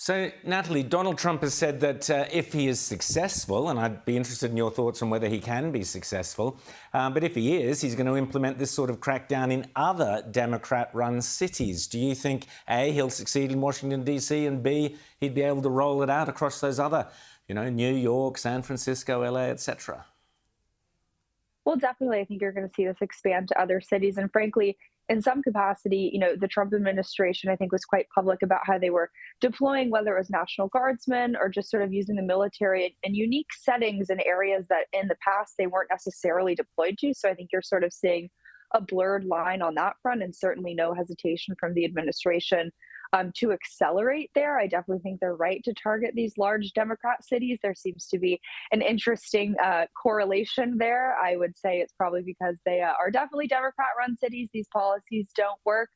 So, Natalie, Donald Trump has said that if he is successful, and I'd be interested in your thoughts on whether he can be successful, but if he is, he's going to implement this sort of crackdown in other Democrat-run cities. Do you think, A, he'll succeed in Washington, D.C., and B, he'd be able to roll it out across those other, New York, San Francisco, LA, etc.? Well, definitely, I think you're going to see this expand to other cities. And frankly, in some capacity, the Trump administration, I think, was quite public about how they were deploying, whether it was National Guardsmen or just sort of using the military in unique settings in areas that in the past they weren't necessarily deployed to. So I think you're sort of seeing a blurred line on that front, and certainly no hesitation from the administration to accelerate there. I definitely think they're right to target these large Democrat cities. There seems to be an interesting correlation there. I would say it's probably because they are definitely Democrat-run cities. These policies don't work.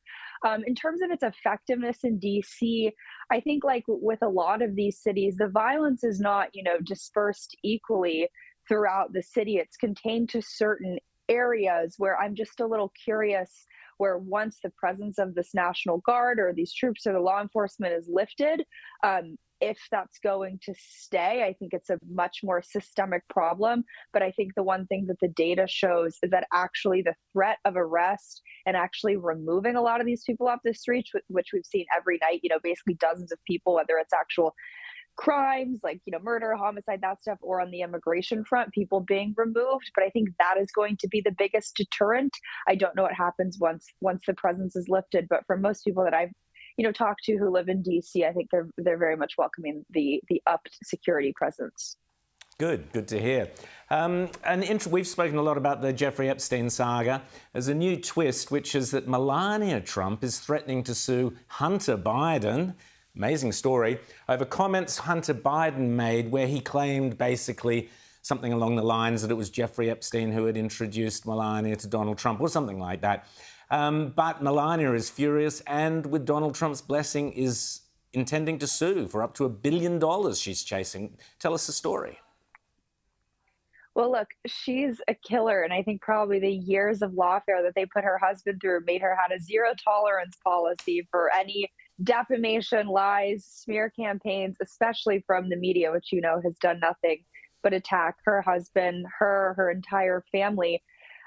In terms of its effectiveness in DC, I think like with a lot of these cities, the violence is not, dispersed equally throughout the city. It's contained to certain areas where I'm just a little curious where once the presence of this National Guard or these troops or the law enforcement is lifted, if that's going to stay. I think it's a much more systemic problem. But I think the one thing that the data shows is that actually the threat of arrest and actually removing a lot of these people off the streets, which we've seen every night, basically dozens of people, whether it's actual crimes like murder, homicide, that stuff, or on the immigration front, people being removed. But I think that is going to be the biggest deterrent. I don't know what happens once the presence is lifted, but for most people that I've talked to who live in DC, I think they're very much welcoming the upped security presence. Good to hear. We've spoken a lot about the Jeffrey Epstein saga. There's a new twist, which is that Melania Trump is threatening to sue Hunter Biden. Amazing story, over comments Hunter Biden made where he claimed basically something along the lines that it was Jeffrey Epstein who had introduced Melania to Donald Trump or something like that. But Melania is furious and, with Donald Trump's blessing, is intending to sue for up to $1 billion she's chasing. Tell us the story. Well, look, she's a killer. And I think probably the years of lawfare that they put her husband through made her had a zero tolerance policy for any defamation, lies, smear campaigns, especially from the media, which, has done nothing but attack her husband, her entire family.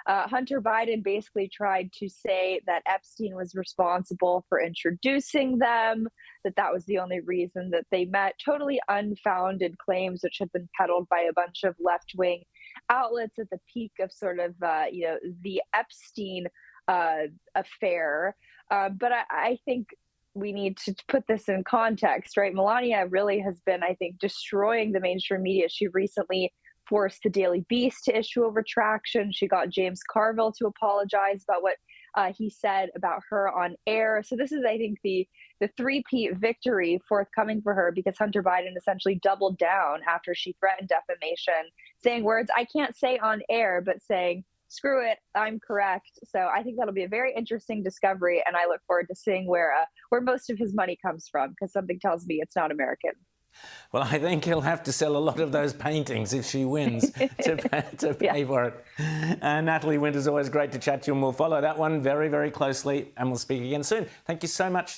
Hunter Biden basically tried to say that Epstein was responsible for introducing them, that was the only reason that they met. Totally unfounded claims, which had been peddled by a bunch of left-wing outlets at the peak of sort of, the Epstein affair. But I think we need to put this in context, right? Melania really has been, I think, destroying the mainstream media. She recently forced the Daily Beast to issue a retraction. She got James Carville to apologize about what he said about her on air. So this is, I think, the three-peat victory forthcoming for her, because Hunter Biden essentially doubled down after she threatened defamation, saying words I can't say on air, but saying, screw it, I'm correct. So I think that'll be a very interesting discovery, and I look forward to seeing where most of his money comes from, because something tells me it's not American. Well, I think he'll have to sell a lot of those paintings if she wins to pay for it. Natalie Winters, always great to chat to you, and we'll follow that one very, very closely, and we'll speak again soon. Thank you so much.